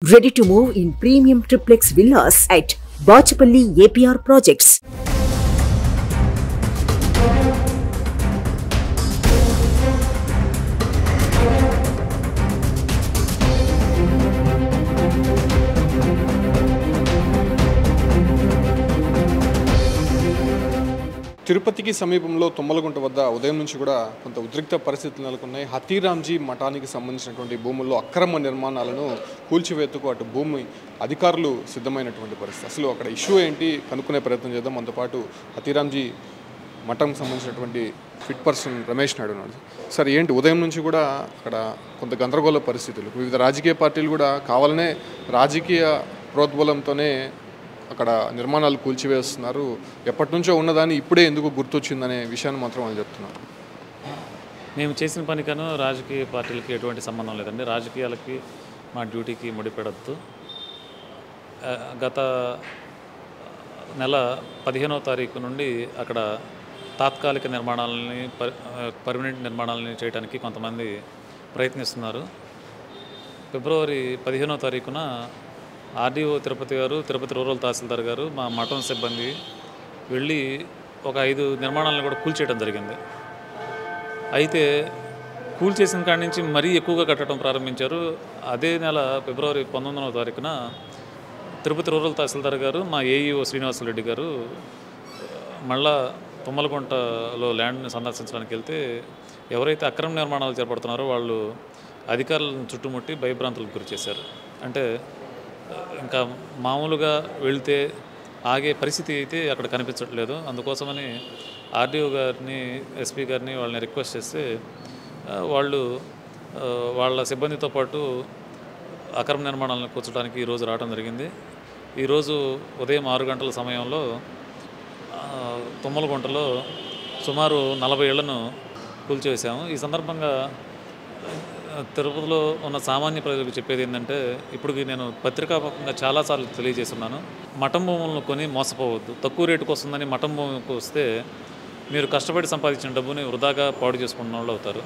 Ready to move in premium triplex villas at Bachapalli APR Projects. తిరుపతికి సమీపంలో తుమ్మలగుంట వద్ద ఉదయం నుంచి కూడా కొంత ఉద్రిక్త పరిస్థితులు నెలకొన్నాయి. హతీరాంజీ మఠానికి సంబంధించినటువంటి భూముల్లో అక్రమ నిర్మాణాలను కూల్చివేతకు అటు భూమి అధికారులు సిద్ధమైనటువంటి పరిస్థితి. అసలు అక్కడ ఇష్యూ ఏంటి కనుక్కునే ప్రయత్నం చేద్దాం. మనతో పాటు హతీరాంజీ మఠంకి సంబంధించినటువంటి ఫిట్ పర్సన్ రమేష్ నాయుడు ఉన్నాడు. సార్, ఏంటి ఉదయం నుంచి కూడా అక్కడ కొంత గందరగోళ పరిస్థితులు, వివిధ రాజకీయ పార్టీలు కూడా కావాలనే రాజకీయ ప్రోద్బలంతోనే అక్కడ నిర్మాణాలు కూల్చివేస్తున్నారు. ఎప్పటి నుంచో ఉన్నదాన్ని ఇప్పుడే ఎందుకు గుర్తొచ్చిందనే విషయాన్ని మాత్రం వాళ్ళు చెప్తున్నారు. మేము చేసిన పనికను రాజకీయ పార్టీలకి ఎటువంటి సంబంధం లేదండి. రాజకీయాలకి మా డ్యూటీకి ముడిపెడద్దు. గత నెల 15వ తారీఖు నుండి అక్కడ తాత్కాలిక నిర్మాణాలని పర్మనెంట్ నిర్మాణాలని చేయడానికి కొంతమంది ప్రయత్నిస్తున్నారు. ఫిబ్రవరి 15వ తారీఖున ఆర్డీఓ తిరుపతి గారు, తిరుపతి రూరల్ తహసీల్దార్ గారు, మా మఠం సిబ్బంది వెళ్ళి ఒక 5 నిర్మాణాలను కూడా కూల్చేయడం జరిగింది. అయితే కూల్చేసిన కాడి నుంచి మరీ ఎక్కువగా కట్టడం ప్రారంభించారు. అదే నెల ఫిబ్రవరి 19వ తారీఖున తిరుపతి రూరల్ తహసీల్దార్ గారు, మా ఏఈఓ శ్రీనివాసరెడ్డి గారు మళ్ళా తుమ్మలగుంటలో ల్యాండ్ని సందర్శించడానికి వెళ్తే ఎవరైతే అక్రమ నిర్మాణాలు చేపడుతున్నారో వాళ్ళు అధికారులను చుట్టుముట్టి భయభ్రాంతులకు గురి చేశారు. అంటే ఇంకా మామూలుగా వెళితే ఆగే పరిస్థితి అయితే అక్కడ కనిపించట్లేదు. అందుకోసమని ఆర్డీఓ గారిని, ఎస్పీ గారిని వాళ్ళని రిక్వెస్ట్ చేస్తే వాళ్ళు వాళ్ళ సిబ్బందితో పాటు అక్రమ నిర్మాణాలను కూర్చోడానికి ఈరోజు రావడం జరిగింది. ఈరోజు ఉదయం 6 గంటల సమయంలో తుమ్మలగుంటలో సుమారు 40 ఇళ్లను కూల్చివేశాము. ఈ సందర్భంగా తిరుపతిలో ఉన్న సామాన్య ప్రజలకు చెప్పేది ఏంటంటే, ఇప్పటికి నేను పత్రికాపకంగా చాలాసార్లు తెలియజేస్తున్నాను. మఠం భూములను కొని మోసపోవద్దు. తక్కువ రేటుకు వస్తుందని మఠం భూమికి వస్తే మీరు కష్టపడి సంపాదించిన డబ్బుని వృధాగా పాడు చేసుకున్న వాళ్ళు అవుతారు.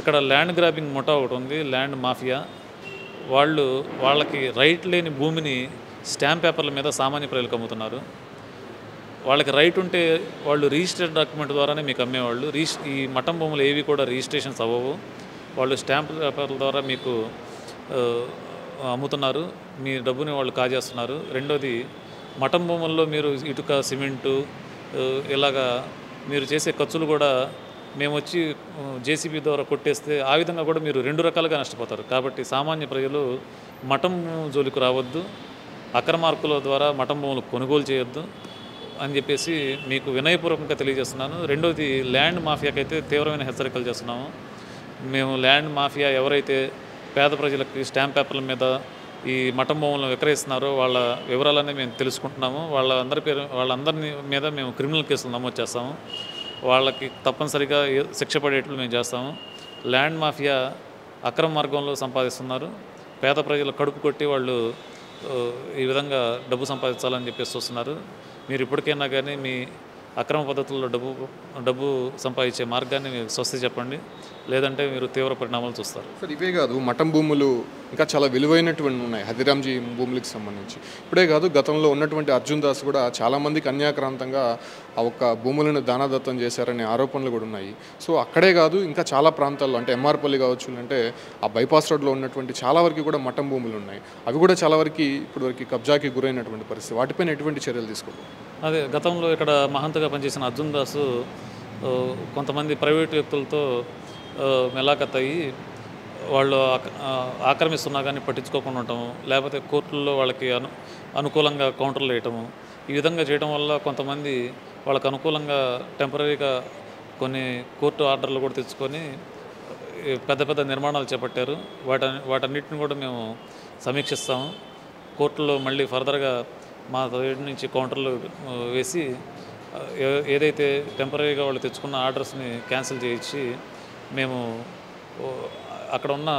ఇక్కడ ల్యాండ్ గ్రాబింగ్ ముఠా ఒకటి ఉంది, ల్యాండ్ మాఫియా. వాళ్ళకి రైట్ లేని భూమిని స్టాంప్ పేపర్ల మీద సామాన్య ప్రజలకు అమ్ముతున్నారు. వాళ్ళకి రైట్ ఉంటే వాళ్ళు రిజిస్టర్డ్ డాక్యుమెంట్ ద్వారానే మీకు అమ్మేవాళ్ళు. ఈ మఠం భూములు ఏవి కూడా రిజిస్ట్రేషన్స్ అవ్వవు. వాళ్ళు స్టాంప్ పేపర్ల ద్వారా మీకు అమ్ముతున్నారు. మీ డబ్బుని వాళ్ళు కాజేస్తున్నారు. రెండోది, మఠం భూముల్లో మీరు ఇటుక, సిమెంటు ఇలాగా మీరు చేసే ఖర్చులు కూడా మేము వచ్చి జేసీబీ ద్వారా కొట్టేస్తే ఆ విధంగా కూడా మీరు 2 రకాలుగా నష్టపోతారు. కాబట్టి సామాన్య ప్రజలు మఠం జోలికి రావద్దు, అక్రమార్కుల ద్వారా మఠం భూములు కొనుగోలు చేయొద్దు అని చెప్పేసి మీకు వినయపూర్వకంగా తెలియజేస్తున్నాను. రెండోది, ల్యాండ్ మాఫియాకైతే తీవ్రమైన హెచ్చరికలు చేస్తున్నాము. మేము ల్యాండ్ మాఫియా ఎవరైతే పేద ప్రజలకి స్టాంప్ పేపర్ల మీద ఈ మఠం భూములను విక్రయిస్తున్నారో వాళ్ళ వివరాలన్నీ మేము తెలుసుకుంటున్నాము. వాళ్ళందరినీ మీద మేము క్రిమినల్ కేసులు నమోదు చేస్తాము. వాళ్ళకి తప్పనిసరిగా శిక్ష పడేట్లు మేము చేస్తాము. ల్యాండ్ మాఫియా అక్రమ మార్గంలో సంపాదిస్తున్నారు. పేద ప్రజల కడుపు కొట్టి వాళ్ళు ఈ విధంగా డబ్బు సంపాదించాలని చెప్పేసి చూస్తున్నారు. మీరు ఇప్పటికైనా కానీ మీ అక్రమ పద్ధతుల్లో డబ్బు సంపాదించే మార్గాన్ని మీరు స్వస్తి చెప్పండి, లేదంటే మీరు తీవ్ర పరిణామాలు చూస్తారు. సార్, ఇవే కాదు, మఠం భూములు ఇంకా చాలా విలువైనటువంటి ఉన్నాయి హతీరాంజీ భూములకు సంబంధించి. ఇప్పుడే కాదు, గతంలో ఉన్నటువంటి అర్జున్ దాస్ కూడా చాలామందికి అన్యాక్రాంతంగా ఆ ఒక్క భూములను దానాదత్తం చేశారనే ఆరోపణలు కూడా ఉన్నాయి. సో అక్కడే కాదు, ఇంకా చాలా ప్రాంతాల్లో అంటే ఎంఆర్పల్లి కావచ్చు, అంటే ఆ బైపాస్ రోడ్లో ఉన్నటువంటి చాలా వరకు కూడా మఠం భూములు ఉన్నాయి. అవి కూడా చాలా వరకు ఇప్పటివరకు కబ్జాకి గురైనటువంటి పరిస్థితి. వాటిపైన ఎటువంటి చర్యలు తీసుకోవాలి? అదే, గతంలో ఇక్కడ మహంతగా పనిచేసిన అర్జున్ దాసు కొంతమంది ప్రైవేటు వ్యక్తులతో మెలాఖత్ అయ్యి వాళ్ళు ఆక్రమిస్తున్నా కానీ పట్టించుకోకుండా ఉండటము, లేకపోతే కోర్టుల్లో వాళ్ళకి అనుకూలంగా కౌంటర్లు వేయటము, ఈ విధంగా చేయడం వల్ల కొంతమంది వాళ్ళకు అనుకూలంగా టెంపరీగా కొన్ని కోర్టు ఆర్డర్లు కూడా తెచ్చుకొని పెద్ద పెద్ద నిర్మాణాలు చేపట్టారు. వాటన్నిటిని కూడా మేము సమీక్షిస్తాము. కోర్టులో మళ్ళీ ఫర్దర్గా మా సైడ్ నుంచి కౌంటర్లు వేసి ఏదైతే టెంపరీగా వాళ్ళు తెచ్చుకున్న ఆర్డర్స్ని క్యాన్సిల్ చేయించి మేము అక్కడ ఉన్న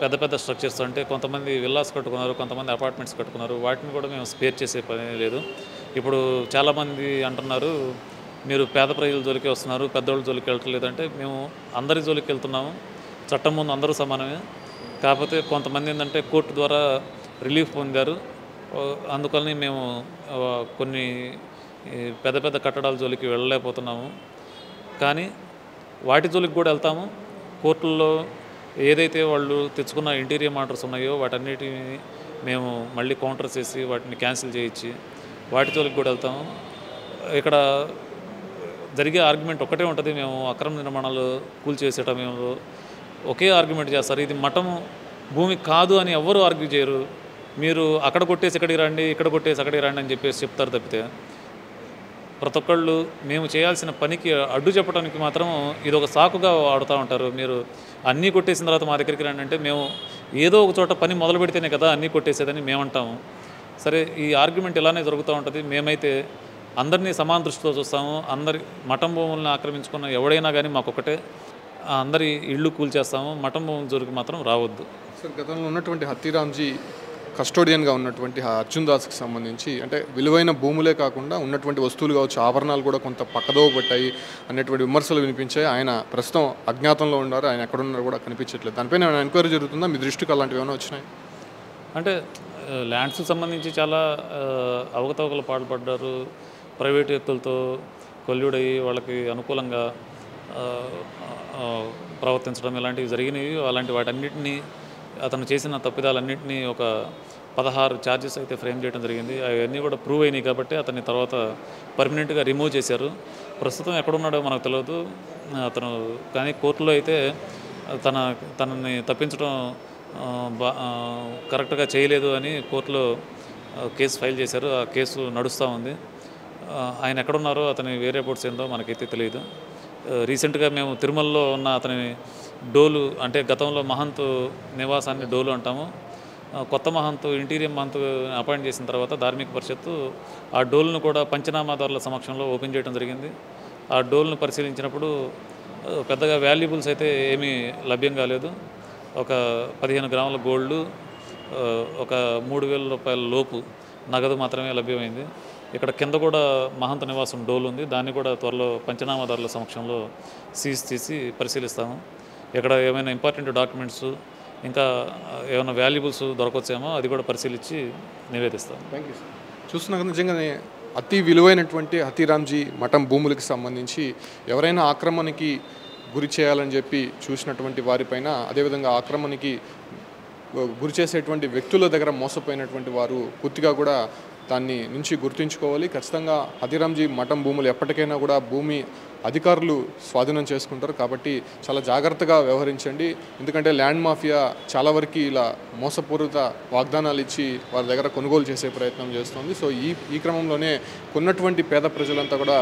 పెద్ద పెద్ద స్ట్రక్చర్స్, అంటే కొంతమంది విల్లాస్ కట్టుకున్నారు, కొంతమంది అపార్ట్మెంట్స్ కట్టుకున్నారు, వాటిని కూడా మేము స్పేర్ చేసే పని లేదు. ఇప్పుడు చాలామంది అంటున్నారు, మీరు పేద ప్రజల జోలికి వస్తున్నారు, పెద్దోళ్ళ జోలికి వెళ్ళట్లేదంటే మేము అందరి జోలికి వెళ్తున్నాము. చట్టం ముందు అందరూ సమానమే. కాకపోతే కొంతమంది ఏంటంటే కోర్టు ద్వారా రిలీఫ్ పొందారు. అందుకని మేము కొన్ని పెద్ద పెద్ద కట్టడాల జోలికి వెళ్ళలేకపోతున్నాము. కానీ వాటి జోలికి కూడా వెళ్తాము. కోర్టుల్లో ఏదైతే వాళ్ళు తెచ్చుకున్న ఇంటీరియర్ ఆర్డర్స్ ఉన్నాయో వాటన్నిటిని మేము మళ్ళీ కౌంటర్స్ చేసి వాటిని క్యాన్సిల్ చేయించి వాటి జోలికి కూడా వెళ్తాము. ఇక్కడ జరిగే ఆర్గ్యుమెంట్ ఒకటే ఉంటుంది. మేము అక్రమ నిర్మాణాలు కూల్చేసేట మేము ఒకే ఆర్గ్యుమెంట్ చేస్తారు. ఇది మఠము భూమి కాదు అని ఎవ్వరూ ఆర్గ్యూ చేయరు. మీరు అక్కడ కొట్టేసి ఇక్కడికి రండి, ఇక్కడ కొట్టేసి అక్కడికి రండి అని చెప్పేసి చెప్తారు తప్పితే ప్రతి ఒక్కళ్ళు మేము చేయాల్సిన పనికి అడ్డు చెప్పడానికి మాత్రం ఇది ఒక సాకుగా వాడుతూ ఉంటారు. మీరు అన్నీ కొట్టేసిన తర్వాత మా దగ్గరికి రండి అంటే మేము ఏదో ఒక చోట పని మొదలు పెడితేనే కదా అన్నీ కొట్టేసేదని మేమంటాము. సరే, ఈ ఆర్గ్యుమెంట్ ఇలానే జరుగుతూ ఉంటుంది. మేమైతే అందరినీ సమాన దృష్టితో చూస్తాము. అందరి మఠం భూములను ఆక్రమించుకున్న ఎవడైనా కానీ మాకొకటే, అందరి ఇళ్ళు కూల్చేస్తాము. మఠం భూముల జోలికి మాత్రం రావద్దు. సార్, గతంలో ఉన్నటువంటి హతీరామ్జీ కస్టోడియన్గా ఉన్నటువంటి అర్జున్ దాస్కి సంబంధించి అంటే విలువైన భూములే కాకుండా ఉన్నటువంటి వస్తువులు కావచ్చు, ఆభరణాలు కూడా కొంత పక్కదోవ పట్టాయి అనేటువంటి విమర్శలు వినిపించాయి. ఆయన ప్రస్తుతం అజ్ఞాతంలో ఉన్నారు. ఆయన ఎక్కడున్నారో కూడా కనిపించట్లేదు. దానిపైన ఏమైనా ఎంక్వైరీ జరుగుతుందా? మీ దృష్టికి అలాంటివి ఏమైనా వచ్చినాయి? అంటే ల్యాండ్స్కి సంబంధించి చాలా అవకతవకలు పాల్పడ్డారు. ప్రైవేట్ వ్యక్తులతో కొల్లుడయ్యి వాళ్ళకి అనుకూలంగా ప్రవర్తించడం ఇలాంటివి జరిగినవి. అలాంటి వాటన్నిటినీ అతను చేసిన తప్పిదాలన్నింటినీ ఒక 16 ఛార్జెస్ అయితే ఫ్రేమ్ చేయడం జరిగింది. అవన్నీ కూడా ప్రూవ్ అయినాయి కాబట్టి అతన్ని తర్వాత పర్మనెంట్గా రిమూవ్ చేశారు. ప్రస్తుతం ఎక్కడున్నాడో మనకు తెలియదు అతను. కానీ కోర్టులో అయితే తనని తప్పించడం కరెక్ట్గా చేయలేదు అని కోర్టులో కేసు ఫైల్ చేశారు. ఆ కేసు నడుస్తూ ఉంది. ఆయన ఎక్కడున్నారో అతని వేరే రిపోర్ట్స్ ఏందో మనకైతే తెలియదు. రీసెంట్గా మేము తిరుమలలో ఉన్న అతని డోలు అంటే గతంలో మహంతు నివాసాన్ని డోలు అంటాము. కొత్త మహంతు ఇంటీరియర్ మహంతు అపాయింట్ చేసిన తర్వాత ధార్మిక పరిషత్తు ఆ డోల్ను కూడా పంచనామాదారుల సమక్షంలో ఓపెన్ చేయడం జరిగింది. ఆ డోల్ను పరిశీలించినప్పుడు పెద్దగా వాల్యుబుల్స్ అయితే ఏమీ లభ్యం కాలేదు. ఒక 15 గ్రాముల గోల్డ్, ఒక 3,000 రూపాయల లోపు నగదు మాత్రమే లభ్యమైంది. ఇక్కడ కింద కూడా మహంత నివాసం డోలు ఉంది. దాన్ని కూడా త్వరలో పంచనామాదారుల సమక్షంలో సీజ్ చేసి పరిశీలిస్తాము. ఇక్కడ ఏమైనా ఇంపార్టెంట్ డాక్యుమెంట్స్ ఇంకా ఏమైనా వాల్యుబుల్స్ దొరకొచ్చేమో అది కూడా పరిశీలించి నివేదిస్తాం. Thank you sir. చూస్తున్నా కదా, నిజంగానే అతి విలువైనటువంటి హతీరామ్జీ మఠం భూములకు సంబంధించి ఎవరైనా ఆక్రమణకి గురి చేయాలని చెప్పి చూసినటువంటి వారిపైన, అదేవిధంగా ఆక్రమణకి గురి చేసేటువంటి వ్యక్తుల దగ్గర మోసపోయినటువంటి వారు పూర్తిగా కూడా దాన్ని నుంచి గుర్తుంచుకోవాలి. ఖచ్చితంగా హతీరామ్జీ మఠం భూములు ఎప్పటికైనా కూడా భూమి అధికారులు స్వాధీనం చేసుకుంటారు. కాబట్టి చాలా జాగ్రత్తగా వ్యవహరించండి. ఎందుకంటే ల్యాండ్ మాఫియా చాలా వరకు ఇలా మోసపూరిత వాగ్దానాలు ఇచ్చి వారి దగ్గర కొనుగోలు చేసే ప్రయత్నం చేస్తుంది. సో ఈ క్రమంలోనే కొన్నటువంటి పేద ప్రజలంతా కూడా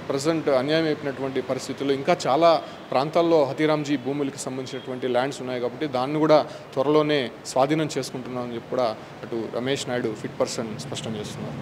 ప్రజెంట్ అన్యాయం అయిపోయినటువంటి పరిస్థితుల్లో ఇంకా చాలా ప్రాంతాల్లో హతీరామ్జీ భూములకి సంబంధించినటువంటి ల్యాండ్స్ ఉన్నాయి. కాబట్టి దాన్ని కూడా త్వరలోనే స్వాధీనం చేసుకుంటున్నామని చెప్పి కూడా అటు రమేష్ నాయుడు ఫిట్ పర్సన్ స్పష్టం చేస్తున్నారు.